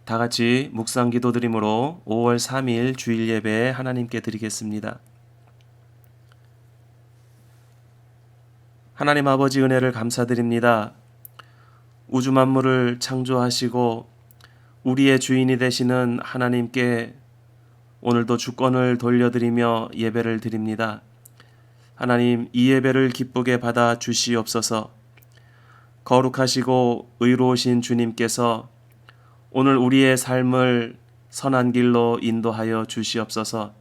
다 같이 묵상 기도 드림으로 5월 3일 주일 예배 하나님께 드리겠습니다. 하나님 아버지 은혜를 감사드립니다. 우주 만물을 창조하시고 우리의 주인이 되시는 하나님께 오늘도 주권을 돌려드리며 예배를 드립니다. 하나님, 이 예배를 기쁘게 받아 주시옵소서. 거룩하시고 의로우신 주님께서 오늘 우리의 삶을 선한 길로 인도하여 주시옵소서.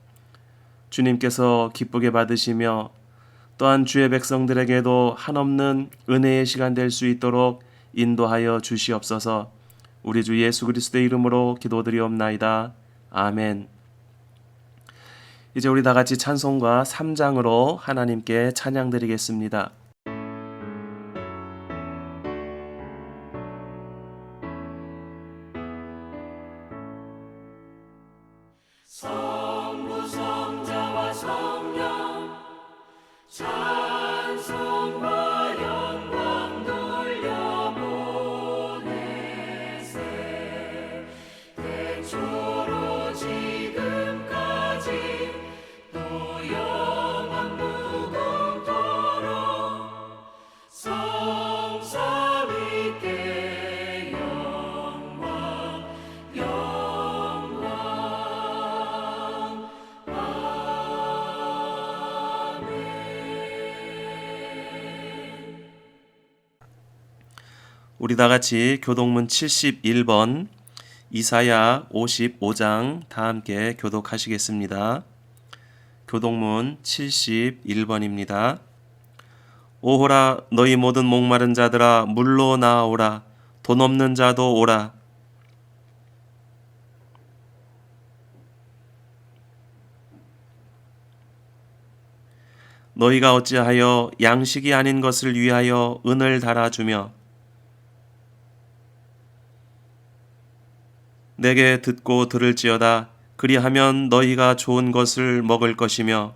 주님께서 기쁘게 받으시며 또한 주의 백성들에게도 한없는 은혜의 시간 될 수 있도록 인도하여 주시옵소서. 우리 주 예수 그리스도의 이름으로 기도드리옵나이다. 아멘. 이제 우리 다 같이 찬송가 3장으로 하나님께 찬양 드리겠습니다. 성부 성자와 성령 찬송과 영광 돌려보내세 태초로 지금까지 또 영원 무궁토록 성삼위께 영광 영광 우리 다 같이 교독문 71번, 이사야 55장 다 함께 교독하시겠습니다. 교독문 71번입니다. 오호라, 너희 모든 목마른 자들아 물로 나아오라. 돈 없는 자도 오라. 너희가 어찌하여 양식이 아닌 것을 위하여 은을 달아주며 내게 듣고 들을지어다. 그리하면 너희가 좋은 것을 먹을 것이며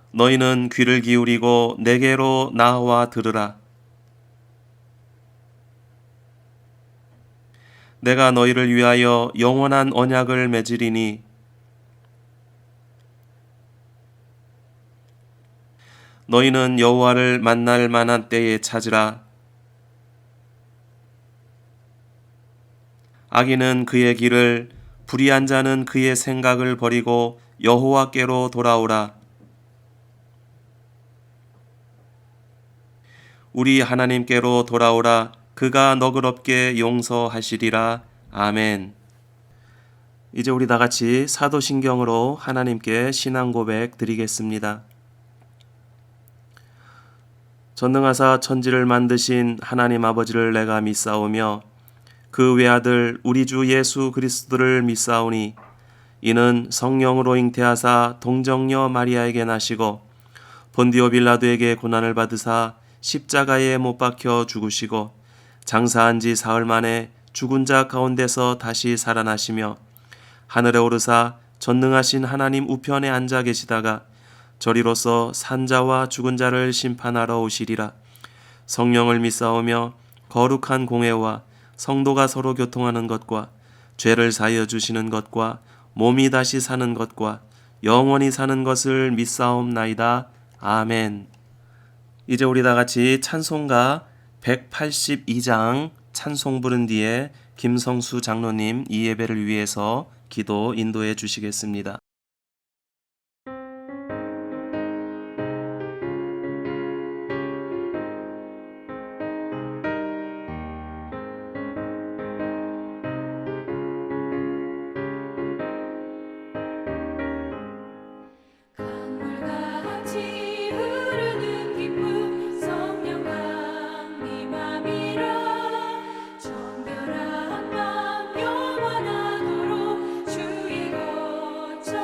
너희는 귀를 기울이고 내게로 나와 들으라. 내가 너희를 위하여 영원한 언약을 맺으리니 너희는 여호와를 만날 만한 때에 찾으라. 악인은 그의 길을, 불의한 자는 그의 생각을 버리고 여호와께로 돌아오라. 우리 하나님께로 돌아오라. 그가 너그럽게 용서하시리라. 아멘. 이제 우리 다 같이 사도신경으로 하나님께 신앙 고백 드리겠습니다. 전능하사 천지를 만드신 하나님 아버지를 내가 믿사오며 그 외아들 우리 주 예수 그리스도를 믿사오니 이는 성령으로 잉태하사 동정녀 마리아에게 나시고 본디오 빌라도에게 고난을 받으사 십자가에 못 박혀 죽으시고 장사한 지 사흘 만에 죽은 자 가운데서 다시 살아나시며 하늘에 오르사 전능하신 하나님 우편에 앉아 계시다가 저리로서 산자와 죽은 자를 심판하러 오시리라. 성령을 믿사오며 거룩한 공회와 성도가 서로 교통하는 것과 죄를 사하여 주시는 것과 몸이 다시 사는 것과 영원히 사는 것을 믿사옵나이다. 아멘. 이제 우리 다 같이 찬송가 182장 찬송 부른 뒤에 김성수 장로님 이 예배를 위해서 기도 인도해 주시겠습니다. 강물같이 흐르는 기쁨 성령 강림함이라 정결한 맘 영원하도록 주의 거처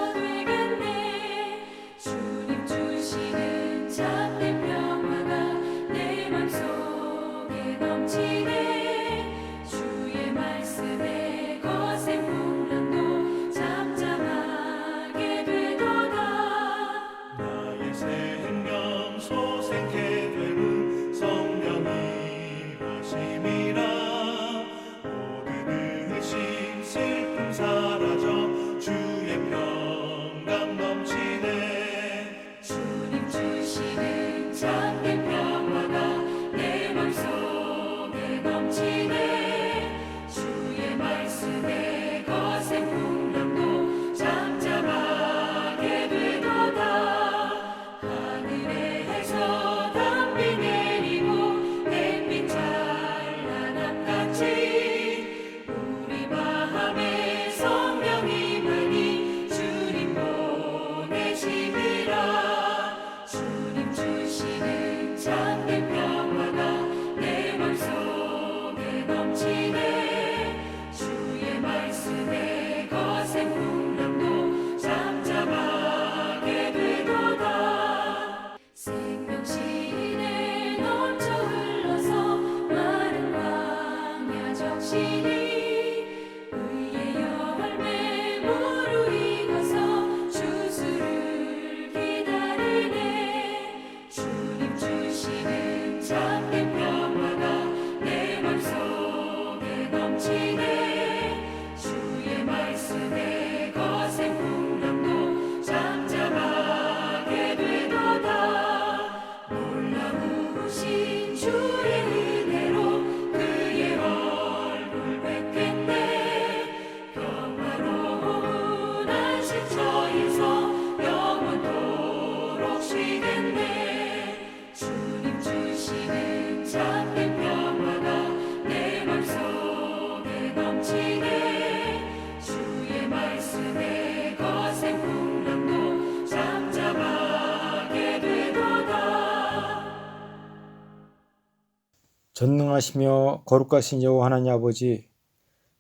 전능하시며 거룩하신 여호와 하나님 아버지,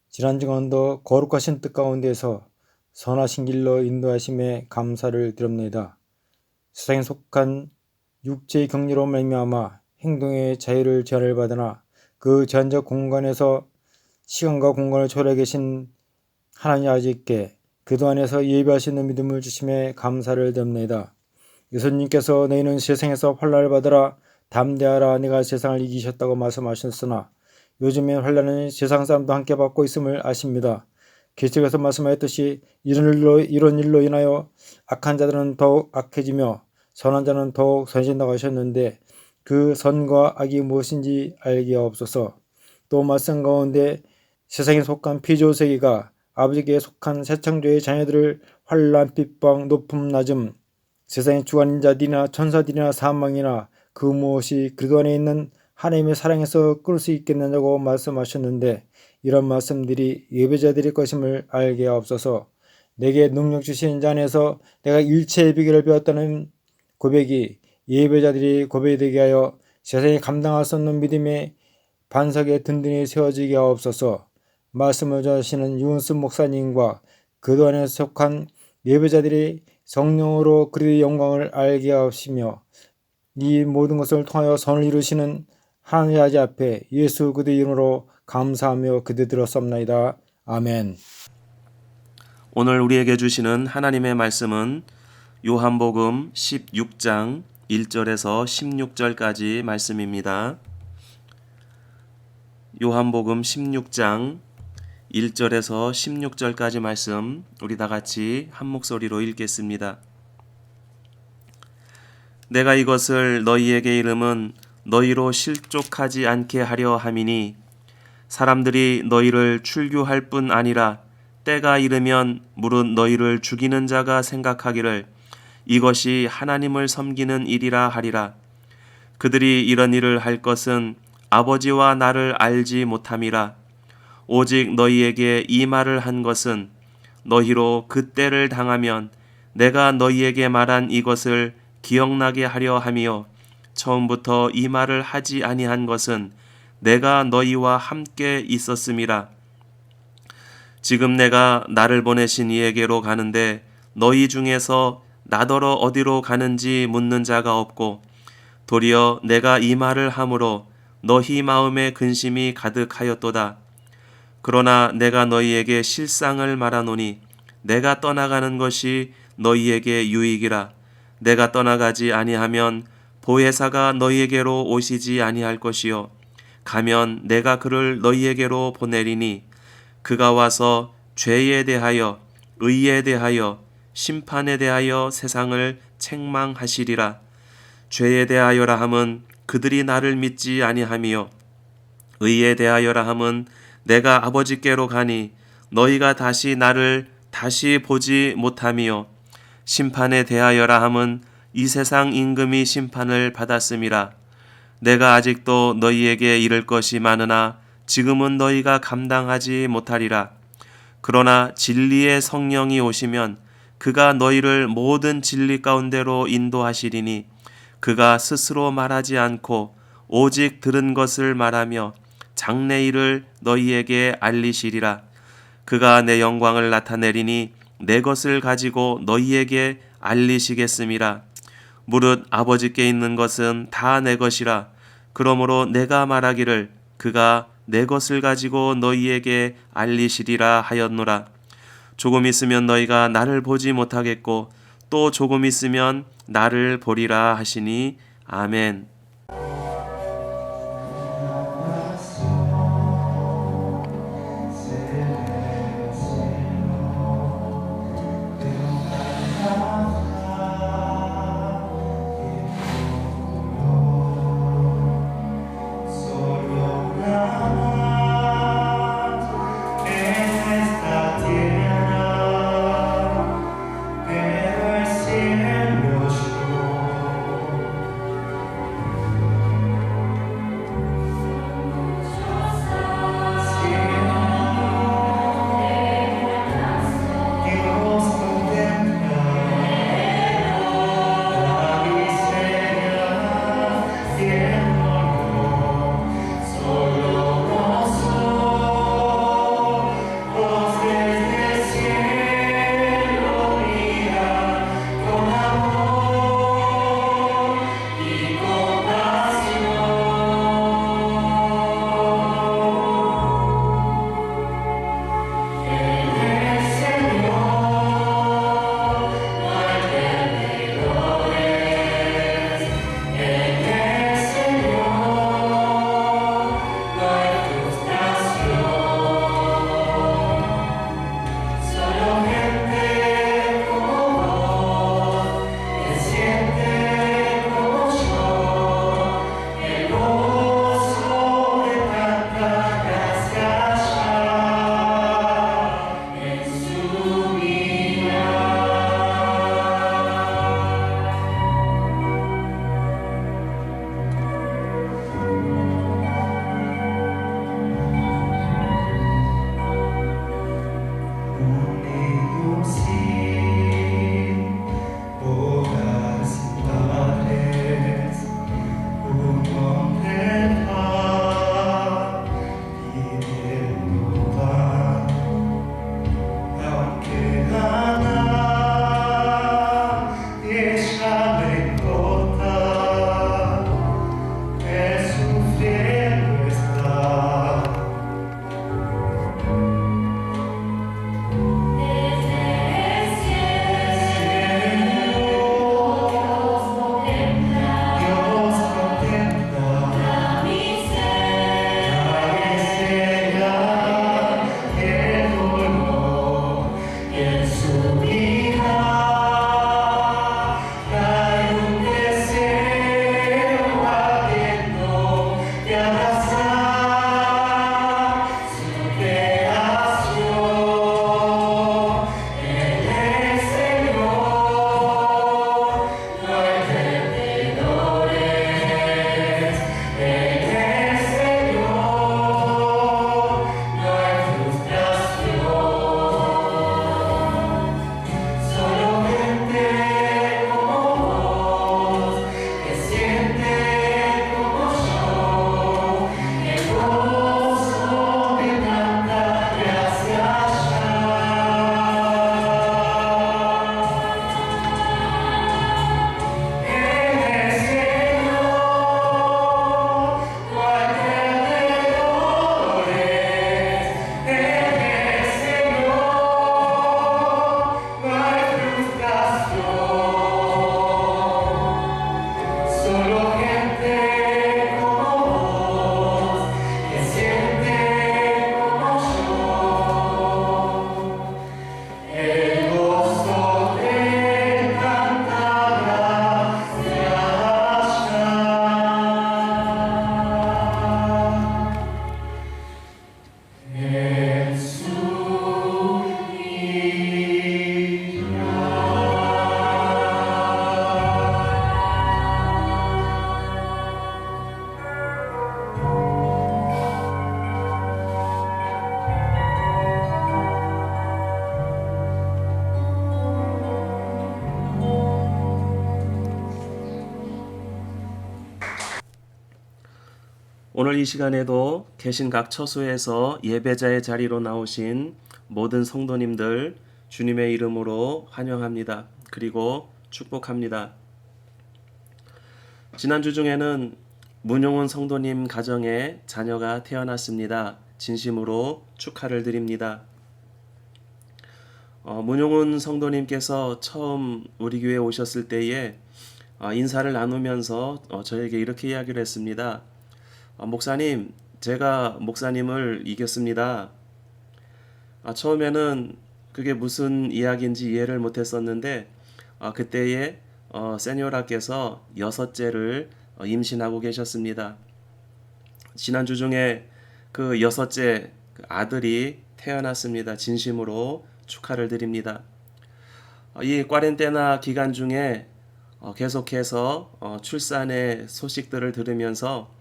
지난주간도 거룩하신 뜻 가운데서 선하신 길로 인도하심에 감사를 드립니다. 세상에 속한 육체의 경리로 말미암아 행동의 자유를 제한을 받으나 그 제한적 공간에서 시간과 공간을 초월해 계신 하나님 아버지께 그도 안에서 예배하시는 믿음을 주심에 감사를 드립니다. 예수님께서 너희는 세상에서 환난을 받으라 담대하라 내가 세상을 이기셨다고 말씀하셨으나 요즘엔 환난은 세상 사람도 함께 받고 있음을 아십니다. 계시록에서 말씀하였듯이 이런 일로 인하여 악한 자들은 더욱 악해지며 선한 자는 더욱 선해진다고 하셨는데 그 선과 악이 무엇인지 알게 없어서 또 말씀 가운데 세상에 속한 피조세계가 아버지께 속한 새창조의 자녀들을 환난, 핍박, 높음, 낮음, 세상의 주관인 자들이나 천사들이나 사망이나 그 무엇이 그리스도 안에 있는 하나님의 사랑에서 끌 수 있겠느냐고 말씀하셨는데 이런 말씀들이 예배자들의 것임을 알게 없어서 내게 능력 주신 자 안에서 내가 일체의 비결을 배웠다는 고백이 예배자들이 고백되게 하여 세상에 감당할 수 없는 믿음의 반석에 든든히 세워지게 하옵소서. 말씀을 전하시는 유은수 목사님과 그도 안에 속한 예배자들이 성령으로 그리스도의 영광을 알게 하시며 이 모든 것을 통하여 선을 이루시는 하나님의 아버지 앞에 예수 그리스도의 이름으로 감사하며 기도드렸사옵나이다. 아멘. 오늘 우리에게 주시는 하나님의 말씀은 요한복음 16장 1절에서 16절까지 말씀입니다. 요한복음 16장 1절에서 16절까지 말씀 우리 다 같이 한 목소리로 읽겠습니다. 내가 이것을 너희에게 이름은 너희로 실족하지 않게 하려 함이니 사람들이 너희를 출교할 뿐 아니라 때가 이르면 무릇 너희를 죽이는 자가 생각하기를 이것이 하나님을 섬기는 일이라 하리라. 그들이 이런 일을 할 것은 아버지와 나를 알지 못함이라. 오직 너희에게 이 말을 한 것은 너희로 그 때를 당하면 내가 너희에게 말한 이것을 기억나게 하려 함이요 처음부터 이 말을 하지 아니한 것은 내가 너희와 함께 있었음이라. 지금 내가 나를 보내신 이에게로 가는데 너희 중에서 나더러 어디로 가는지 묻는 자가 없고 도리어 내가 이 말을 함으로 너희 마음에 근심이 가득하였도다. 그러나 내가 너희에게 실상을 말하노니 내가 떠나가는 것이 너희에게 유익이라. 내가 떠나가지 아니하면 보혜사가 너희에게로 오시지 아니할 것이요 가면 내가 그를 너희에게로 보내리니 그가 와서 죄에 대하여 의에 대하여 심판에 대하여 세상을 책망하시리라. 죄에 대하여라 함은 그들이 나를 믿지 아니함이요 의에 대하여라 함은 내가 아버지께로 가니 너희가 다시 나를 다시 보지 못함이요 심판에 대하여라 함은 이 세상 임금이 심판을 받았음이라. 내가 아직도 너희에게 이를 것이 많으나 지금은 너희가 감당하지 못하리라. 그러나 진리의 성령이 오시면 그가 너희를 모든 진리 가운데로 인도하시리니 그가 스스로 말하지 않고 오직 들은 것을 말하며 장래일을 너희에게 알리시리라. 그가 내 영광을 나타내리니 내 것을 가지고 너희에게 알리시겠음이라. 무릇 아버지께 있는 것은 다 내 것이라. 그러므로 내가 말하기를 그가 내 것을 가지고 너희에게 알리시리라 하였노라. 조금 있으면 너희가 나를 보지 못하겠고 또 조금 있으면 나를 보리라 하시니 아멘. 오늘 이 시간에도 계신 각 처소에서 예배자의 자리로 나오신 모든 성도님들 주님의 이름으로 환영합니다. 그리고 축복합니다. 지난주 중에는 문용훈 성도님 가정에 자녀가 태어났습니다. 진심으로 축하를 드립니다. 문용훈 성도님께서 처음 우리 교회에 오셨을 때에 인사를 나누면서 저에게 이렇게 이야기를 했습니다. 목사님, 제가 목사님을 이겼습니다. 처음에는 그게 무슨 이야기인지 이해를 못했었는데 그때에 세뇨라께서 6째를 임신하고 계셨습니다. 지난주 중에 그 6째 아들이 태어났습니다. 진심으로 축하를 드립니다. 이 꽈렌테나 기간 중에 계속해서 출산의 소식들을 들으면서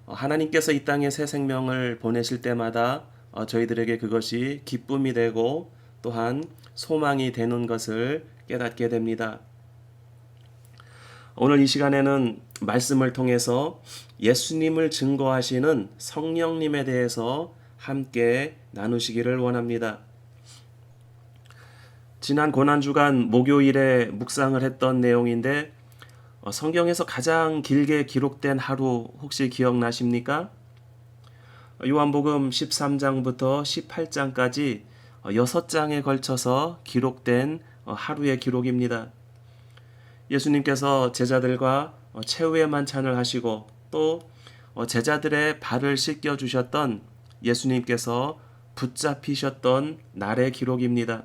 하나님께서 이 땅에 새 생명을 보내실 때마다 저희들에게 그것이 기쁨이 되고 또한 소망이 되는 것을 깨닫게 됩니다. 오늘 이 시간에는 말씀을 통해서 예수님을 증거하시는 성령님에 대해서 함께 나누시기를 원합니다. 지난 고난주간 목요일에 묵상을 했던 내용인데 성경에서 가장 길게 기록된 하루 혹시 기억나십니까? 요한복음 13장부터 18장까지 6장에 걸쳐서 기록된 하루의 기록입니다. 예수님께서 제자들과 최후의 만찬을 하시고 또 제자들의 발을 씻겨 주셨던 예수님께서 붙잡히셨던 날의 기록입니다.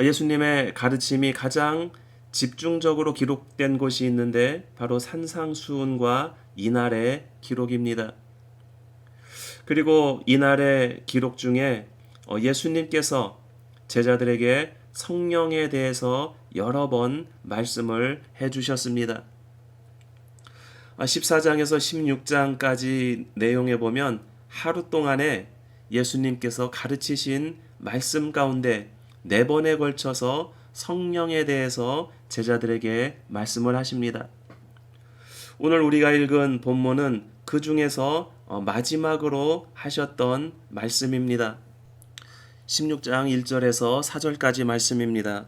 예수님의 가르침이 가장 집중적으로 기록된 곳이 있는데 바로 산상수훈과 이날의 기록입니다. 그리고 이날의 기록 중에 예수님께서 제자들에게 성령에 대해서 여러 번 말씀을 해주셨습니다. 14장에서 16장까지 내용에 보면 하루 동안에 예수님께서 가르치신 말씀 가운데 4번에 걸쳐서 성령에 대해서 제자들에게 말씀을 하십니다. 오늘 우리가 읽은 본문은 그 중에서 마지막으로 하셨던 말씀입니다. 16장 1절에서 4절까지 말씀입니다.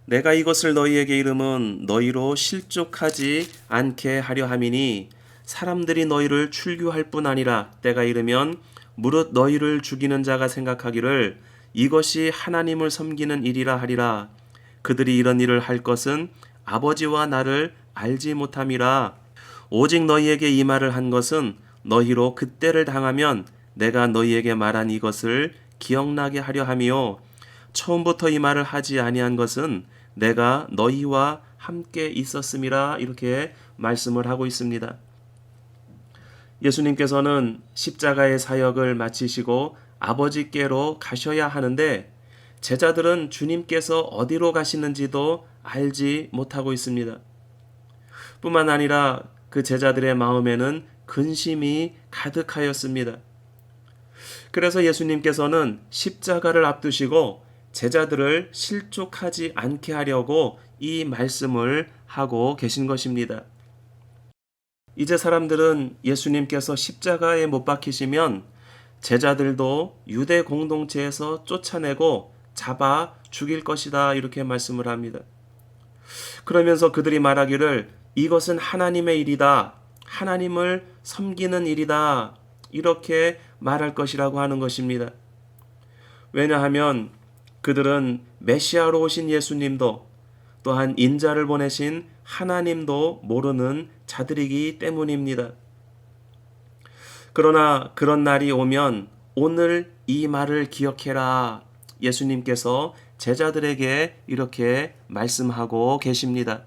내가 이것을 너희에게 이름은 너희로 실족하지 않게 하려 함이니 사람들이 너희를 출교할 뿐 아니라 때가 이르면 무릇 너희를 죽이는 자가 생각하기를 이것이 하나님을 섬기는 일이라 하리라. 그들이 이런 일을 할 것은 아버지와 나를 알지 못함이라. 오직 너희에게 이 말을 한 것은 너희로 그때를 당하면 내가 너희에게 말한 이것을 기억나게 하려 함이요 처음부터 이 말을 하지 아니한 것은 내가 너희와 함께 있었음이라. 이렇게 말씀을 하고 있습니다. 예수님께서는 십자가의 사역을 마치시고 아버지께로 가셔야 하는데 제자들은 주님께서 어디로 가시는지도 알지 못하고 있습니다. 뿐만 아니라 그 제자들의 마음에는 근심이 가득하였습니다. 그래서 예수님께서는 십자가를 앞두시고 제자들을 실족하지 않게 하려고 이 말씀을 하고 계신 것입니다. 이제 사람들은 예수님께서 십자가에 못 박히시면 제자들도 유대 공동체에서 쫓아내고 잡아 죽일 것이다. 이렇게 말씀을 합니다. 그러면서 그들이 말하기를 이것은 하나님의 일이다. 하나님을 섬기는 일이다. 이렇게 말할 것이라고 하는 것입니다. 왜냐하면 그들은 메시아로 오신 예수님도 또한 인자를 보내신 하나님도 모르는 자들이기 때문입니다. 그러나 그런 날이 오면 오늘 이 말을 기억해라. 예수님께서 제자들에게 이렇게 말씀하고 계십니다.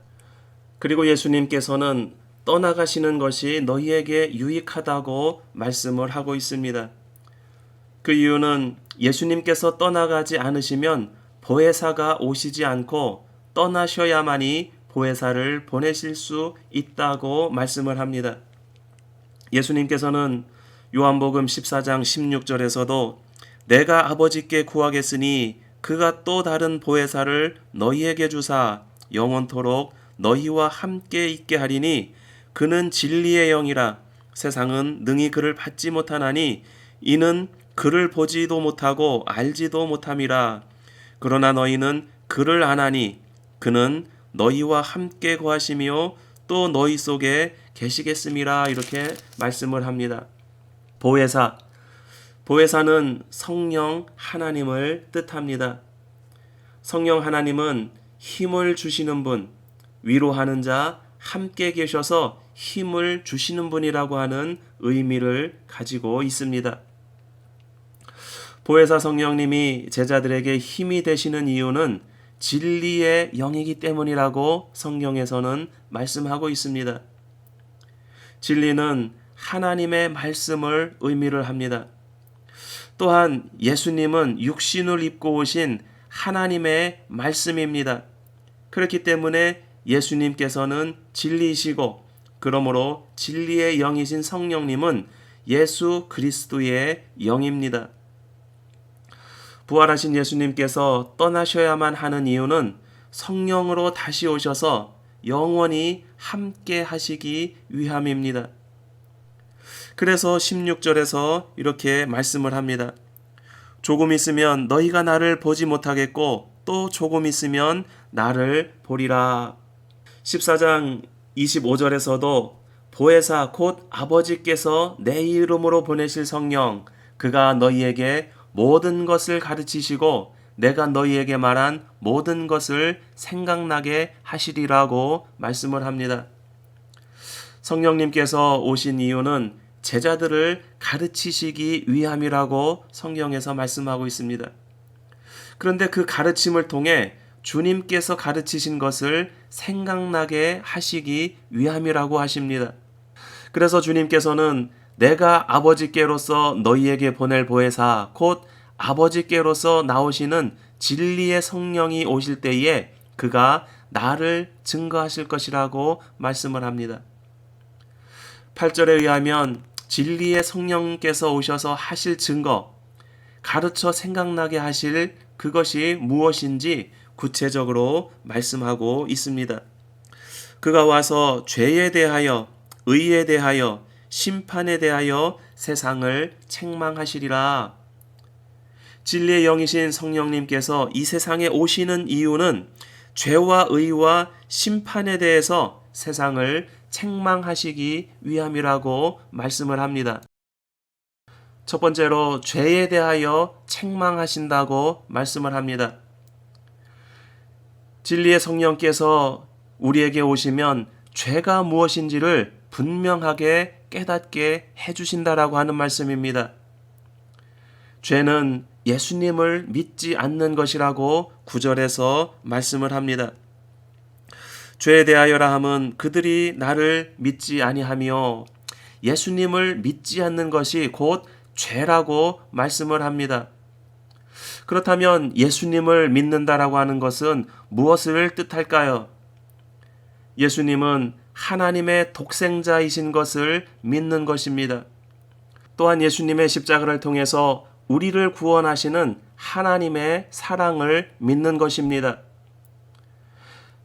그리고 예수님께서는 떠나가시는 것이 너희에게 유익하다고 말씀을 하고 있습니다. 그 이유는 예수님께서 떠나가지 않으시면 보혜사가 오시지 않고 떠나셔야만이 보혜사를 보내실 수 있다고 말씀을 합니다. 예수님께서는 요한복음 14장 16절에서도 내가 아버지께 구하겠으니 그가 또 다른 보혜사를 너희에게 주사 영원토록 너희와 함께 있게 하리니 그는 진리의 영이라 세상은 능히 그를 받지 못하나니 이는 그를 보지도 못하고 알지도 못함이라. 그러나 너희는 그를 아나니 그는 너희와 함께 거하시며 또 너희 속에 계시겠음이라. 이렇게 말씀을 합니다. 보혜사는 성령 하나님을 뜻합니다. 성령 하나님은 힘을 주시는 분, 위로하는 자, 함께 계셔서 힘을 주시는 분이라고 하는 의미를 가지고 있습니다. 보혜사 성령님이 제자들에게 힘이 되시는 이유는 진리의 영이기 때문이라고 성경에서는 말씀하고 있습니다. 진리는 하나님의 말씀을 의미를 합니다. 또한 예수님은 육신을 입고 오신 하나님의 말씀입니다. 그렇기 때문에 예수님께서는 진리이시고 그러므로 진리의 영이신 성령님은 예수 그리스도의 영입니다. 부활하신 예수님께서 떠나셔야만 하는 이유는 성령으로 다시 오셔서 영원히 함께 하시기 위함입니다. 그래서 16절에서 이렇게 말씀을 합니다. 조금 있으면 너희가 나를 보지 못하겠고 또 조금 있으면 나를 보리라. 14장 25절에서도 보혜사 곧 아버지께서 내 이름으로 보내실 성령 그가 너희에게 모든 것을 가르치시고 내가 너희에게 말한 모든 것을 생각나게 하시리라고 말씀을 합니다. 성령님께서 오신 이유는 제자들을 가르치시기 위함이라고 성경에서 말씀하고 있습니다. 그런데 그 가르침을 통해 주님께서 가르치신 것을 생각나게 하시기 위함이라고 하십니다. 그래서 주님께서는 내가 아버지께로서 너희에게 보낼 보혜사 곧 아버지께로서 나오시는 진리의 성령이 오실 때에 그가 나를 증거하실 것이라고 말씀을 합니다. 8절에 의하면 진리의 성령께서 오셔서 하실 증거, 가르쳐 생각나게 하실 그것이 무엇인지 구체적으로 말씀하고 있습니다. 그가 와서 죄에 대하여, 의에 대하여, 심판에 대하여 세상을 책망하시리라. 진리의 영이신 성령님께서 이 세상에 오시는 이유는 죄와 의와 심판에 대해서 세상을 책망하시기 위함이라고 말씀을 합니다. 첫 번째로 죄에 대하여 책망하신다고 말씀을 합니다. 진리의 성령께서 우리에게 오시면 죄가 무엇인지를 분명하게 깨닫게 해주신다라고 하는 말씀입니다. 죄는 예수님을 믿지 않는 것이라고 9절에서 말씀을 합니다. 죄에 대하여라 함은 그들이 나를 믿지 아니하며 예수님을 믿지 않는 것이 곧 죄라고 말씀을 합니다. 그렇다면 예수님을 믿는다라고 하는 것은 무엇을 뜻할까요? 예수님은 하나님의 독생자이신 것을 믿는 것입니다. 또한 예수님의 십자가를 통해서 우리를 구원하시는 하나님의 사랑을 믿는 것입니다.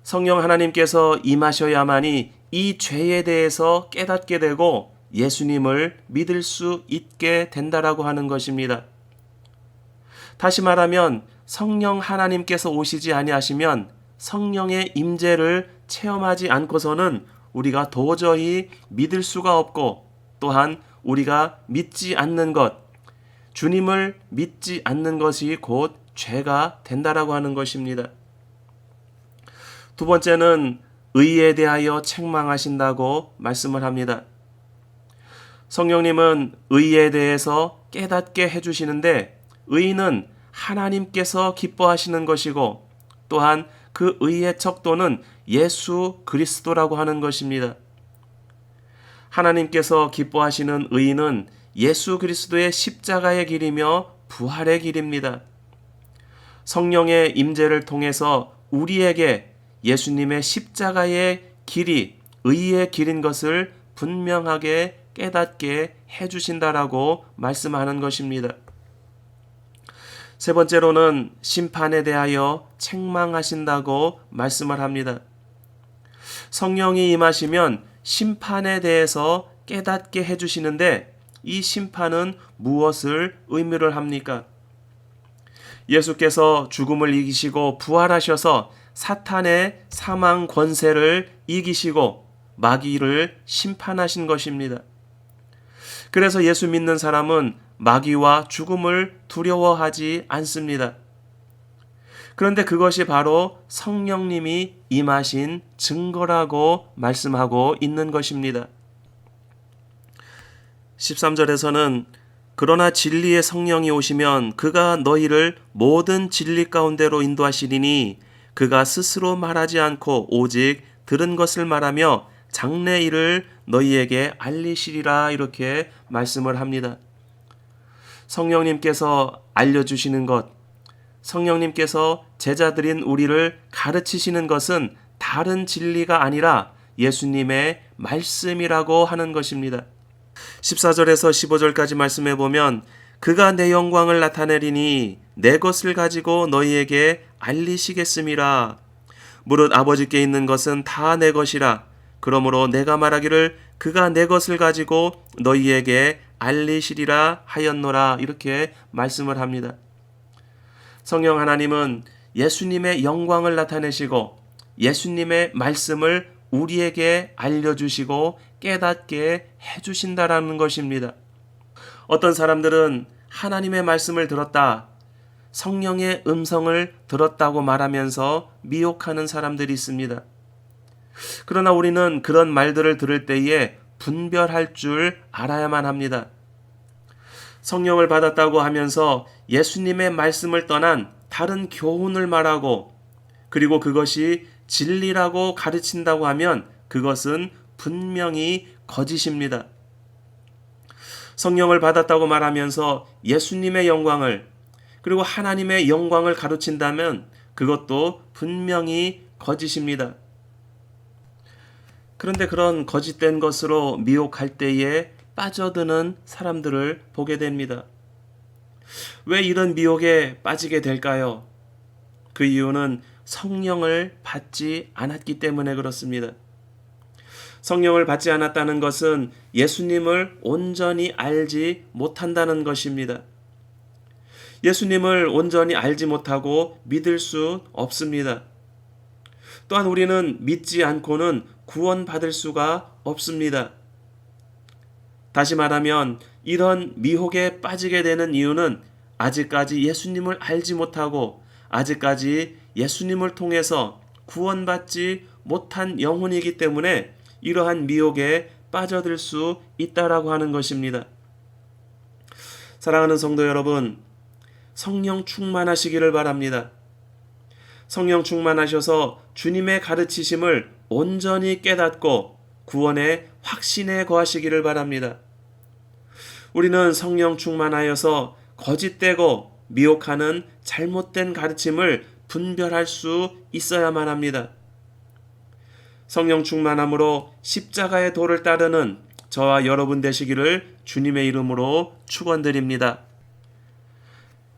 성령 하나님께서 임하셔야만이 이 죄에 대해서 깨닫게 되고 예수님을 믿을 수 있게 된다라고 하는 것입니다. 다시 말하면 성령 하나님께서 오시지 아니하시면 성령의 임재를 체험하지 않고서는 우리가 도저히 믿을 수가 없고 또한 우리가 믿지 않는 것, 주님을 믿지 않는 것이 곧 죄가 된다라고 하는 것입니다. 두 번째는 의에 대하여 책망하신다고 말씀을 합니다. 성령님은 의에 대해서 깨닫게 해주시는데 의는 하나님께서 기뻐하시는 것이고 또한 그 의의 척도는 예수 그리스도라고 하는 것입니다. 하나님께서 기뻐하시는 의는 예수 그리스도의 십자가의 길이며 부활의 길입니다. 성령의 임재를 통해서 우리에게 예수님의 십자가의 길이 의의 길인 것을 분명하게 깨닫게 해주신다라고 말씀하는 것입니다. 세 번째로는 심판에 대하여 책망하신다고 말씀을 합니다. 성령이 임하시면 심판에 대해서 깨닫게 해주시는데 이 심판은 무엇을 의미를 합니까? 예수께서 죽음을 이기시고 부활하셔서 사탄의 사망 권세를 이기시고 마귀를 심판하신 것입니다. 그래서 예수 믿는 사람은 마귀와 죽음을 두려워하지 않습니다. 그런데 그것이 바로 성령님이 임하신 증거라고 말씀하고 있는 것입니다. 13절에서는 그러나 진리의 성령이 오시면 그가 너희를 모든 진리 가운데로 인도하시리니 그가 스스로 말하지 않고 오직 들은 것을 말하며 장래 일을 너희에게 알리시리라 이렇게 말씀을 합니다. 성령님께서 알려주시는 것, 성령님께서 제자들인 우리를 가르치시는 것은 다른 진리가 아니라 예수님의 말씀이라고 하는 것입니다. 14절에서 15절까지 말씀해 보면 그가 내 영광을 나타내리니 내 것을 가지고 너희에게 알리시겠음이라. 무릇 아버지께 있는 것은 다 내 것이라. 그러므로 내가 말하기를 그가 내 것을 가지고 너희에게 알리시리라 하였노라 이렇게 말씀을 합니다. 성령 하나님은 예수님의 영광을 나타내시고 예수님의 말씀을 우리에게 알려주시고 깨닫게 해주신다라는 것입니다. 어떤 사람들은 하나님의 말씀을 들었다, 성령의 음성을 들었다고 말하면서 미혹하는 사람들이 있습니다. 그러나 우리는 그런 말들을 들을 때에 분별할 줄 알아야만 합니다. 성령을 받았다고 하면서 예수님의 말씀을 떠난 다른 교훈을 말하고 그리고 그것이 진리라고 가르친다고 하면 그것은 분명히 거짓입니다. 성령을 받았다고 말하면서 예수님의 영광을 그리고 하나님의 영광을 가르친다면 그것도 분명히 거짓입니다. 그런데 그런 거짓된 것으로 미혹할 때에 빠져드는 사람들을 보게 됩니다. 왜 이런 미혹에 빠지게 될까요? 그 이유는 성령을 받지 않았기 때문에 그렇습니다. 성령을 받지 않았다는 것은 예수님을 온전히 알지 못한다는 것입니다. 예수님을 온전히 알지 못하고 믿을 수 없습니다. 또한 우리는 믿지 않고는 구원받을 수가 없습니다. 다시 말하면 이런 미혹에 빠지게 되는 이유는 아직까지 예수님을 알지 못하고 아직까지 예수님을 통해서 구원받지 못한 영혼이기 때문에 이러한 미혹에 빠져들 수 있다라고 하는 것입니다. 사랑하는 성도 여러분, 성령 충만하시기를 바랍니다. 성령 충만하셔서 주님의 가르치심을 온전히 깨닫고 구원의 확신에 거하시기를 바랍니다. 우리는 성령 충만하여서 거짓되고 미혹하는 잘못된 가르침을 분별할 수 있어야만 합니다. 성령 충만함으로 십자가의 도를 따르는 저와 여러분 되시기를 주님의 이름으로 축원드립니다.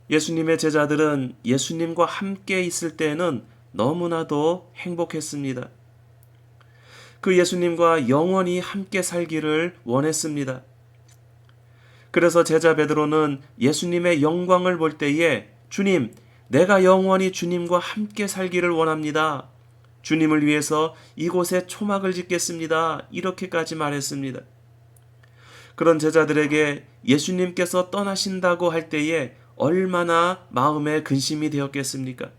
예수님의 제자들은 예수님과 함께 있을 때에는 너무나도 행복했습니다. 그 예수님과 영원히 함께 살기를 원했습니다. 그래서 제자 베드로는 예수님의 영광을 볼 때에 주님, 내가 영원히 주님과 함께 살기를 원합니다. 주님을 위해서 이곳에 초막을 짓겠습니다. 이렇게까지 말했습니다. 그런 제자들에게 예수님께서 떠나신다고 할 때에 얼마나 마음에 근심이 되었겠습니까?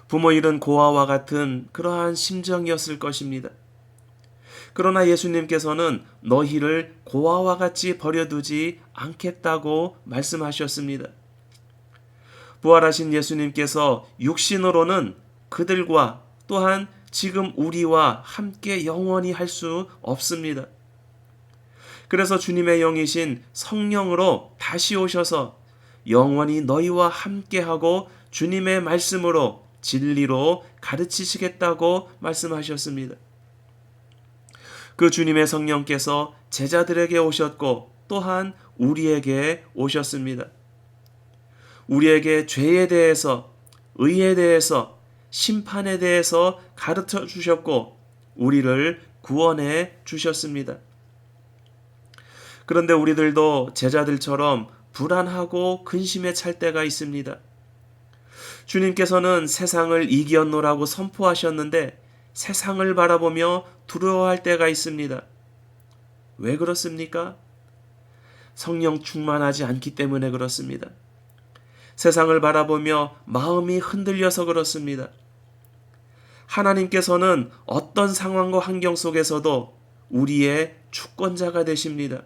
부모 잃은 고아와 같은 그러한 심정이었을 것입니다. 그러나 예수님께서는 너희를 고아와 같이 버려두지 않겠다고 말씀하셨습니다. 부활하신 예수님께서 육신으로는 그들과 또한 지금 우리와 함께 영원히 할 수 없습니다. 그래서 주님의 영이신 성령으로 다시 오셔서 영원히 너희와 함께하고 주님의 말씀으로 진리로 가르치시겠다고 말씀하셨습니다. 그 주님의 성령께서 제자들에게 오셨고 또한 우리에게 오셨습니다. 우리에게 죄에 대해서, 의에 대해서, 심판에 대해서 가르쳐 주셨고 우리를 구원해 주셨습니다. 그런데 우리들도 제자들처럼 불안하고 근심에 찰 때가 있습니다. 주님께서는 세상을 이겼노라고 선포하셨는데 세상을 바라보며 두려워할 때가 있습니다. 왜 그렇습니까? 성령 충만하지 않기 때문에 그렇습니다. 세상을 바라보며 마음이 흔들려서 그렇습니다. 하나님께서는 어떤 상황과 환경 속에서도 우리의 주권자가 되십니다.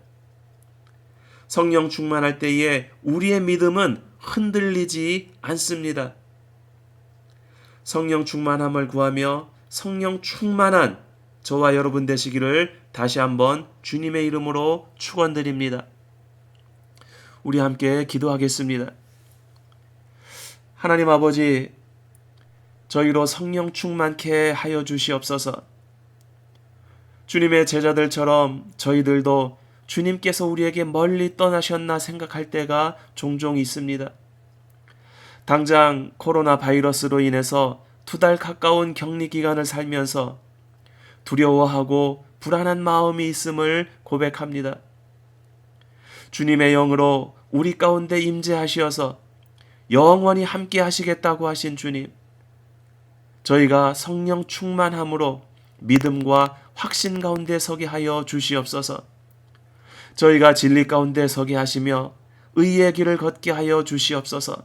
성령 충만할 때에 우리의 믿음은 흔들리지 않습니다. 성령 충만함을 구하며 성령 충만한 저와 여러분 되시기를 다시 한번 주님의 이름으로 축원드립니다. 우리 함께 기도하겠습니다. 하나님 아버지, 저희로 성령 충만케 하여 주시옵소서. 주님의 제자들처럼 저희들도 주님께서 우리에게 멀리 떠나셨나 생각할 때가 종종 있습니다. 당장 코로나 바이러스로 인해서 2달 가까운 격리 기간을 살면서 두려워하고 불안한 마음이 있음을 고백합니다. 주님의 영으로 우리 가운데 임재하시어서 영원히 함께 하시겠다고 하신 주님, 저희가 성령 충만함으로 믿음과 확신 가운데 서게 하여 주시옵소서. 저희가 진리 가운데 서게 하시며 의의 길을 걷게 하여 주시옵소서.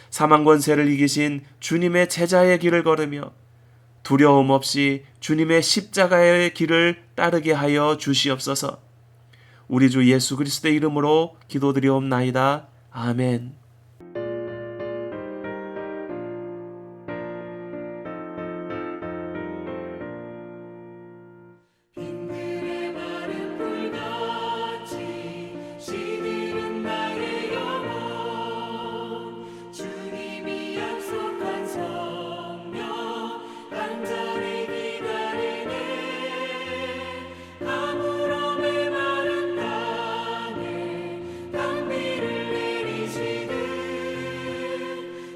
사망 권세를 이기신 주님의 제자의 길을 걸으며 두려움 없이 주님의 십자가의 길을 따르게 하여 주시옵소서. 우리 주 예수 그리스도의 이름으로 기도드리옵나이다. 아멘. 빈들의 마른 불같이 시들은 나의 영혼 주님이 약속한 성령 간절히 기다리네 가물음에 마른 땅에 단비를 내리시듯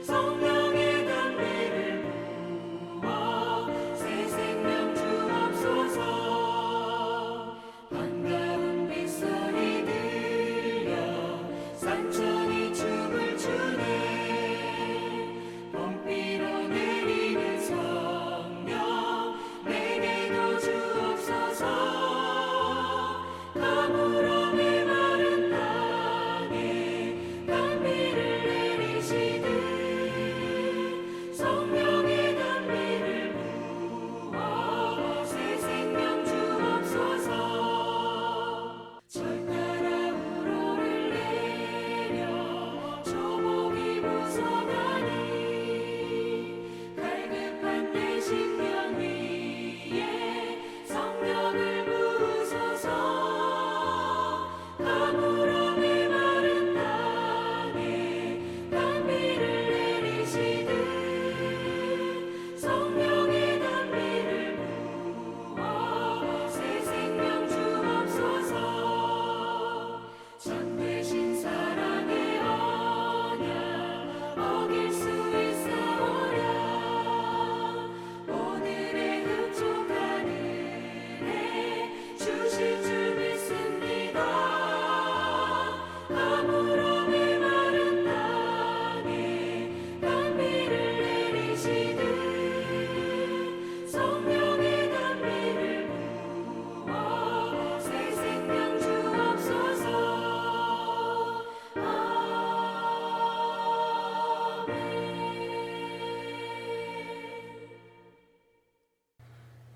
성령의 단비를 부어 새 생명 주옵소서. 반가운 빗소리 들려 산천이 춤을 추네 봄비로 내리는 성령 내게도 주옵소서. 가물음에 마른 땅에 단비를 내리시듯 성령의 단비를 부어 새 생명 주옵소서. 절 따라 우러를 내려 조목이 무성하니 갈급한 내 심령 위에 성령을 부으소서. 가물음에 마른 땅에 단비를 내리시듯 성령의 단비를 부어 새 생명 주옵소서. 참되신 사랑의 언약 어길 수 있사오랴 오늘의 흡족한 은혜 주실 줄 믿습니다. 가물음에 마른 땅에 단비를 내리시듯 성령의 단비를 부어 새 생명 주옵소서.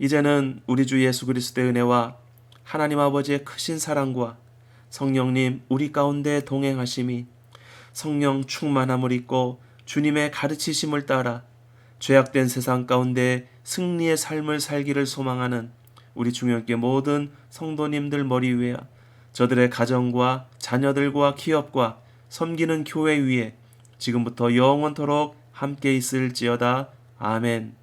이제는 우리 주 예수 그리스도의 은혜와 하나님 아버지의 크신 사랑과 성령님 우리 가운데 동행하심이 성령 충만함을 입고 주님의 가르치심을 따라 죄악된 세상 가운데 승리의 삶을 살기를 소망하는 우리 중형교 모든 성도님들 머리 위에 저들의 가정과 자녀들과 기업과 섬기는 교회 위에 지금부터 영원토록 함께 있을지어다. 아멘.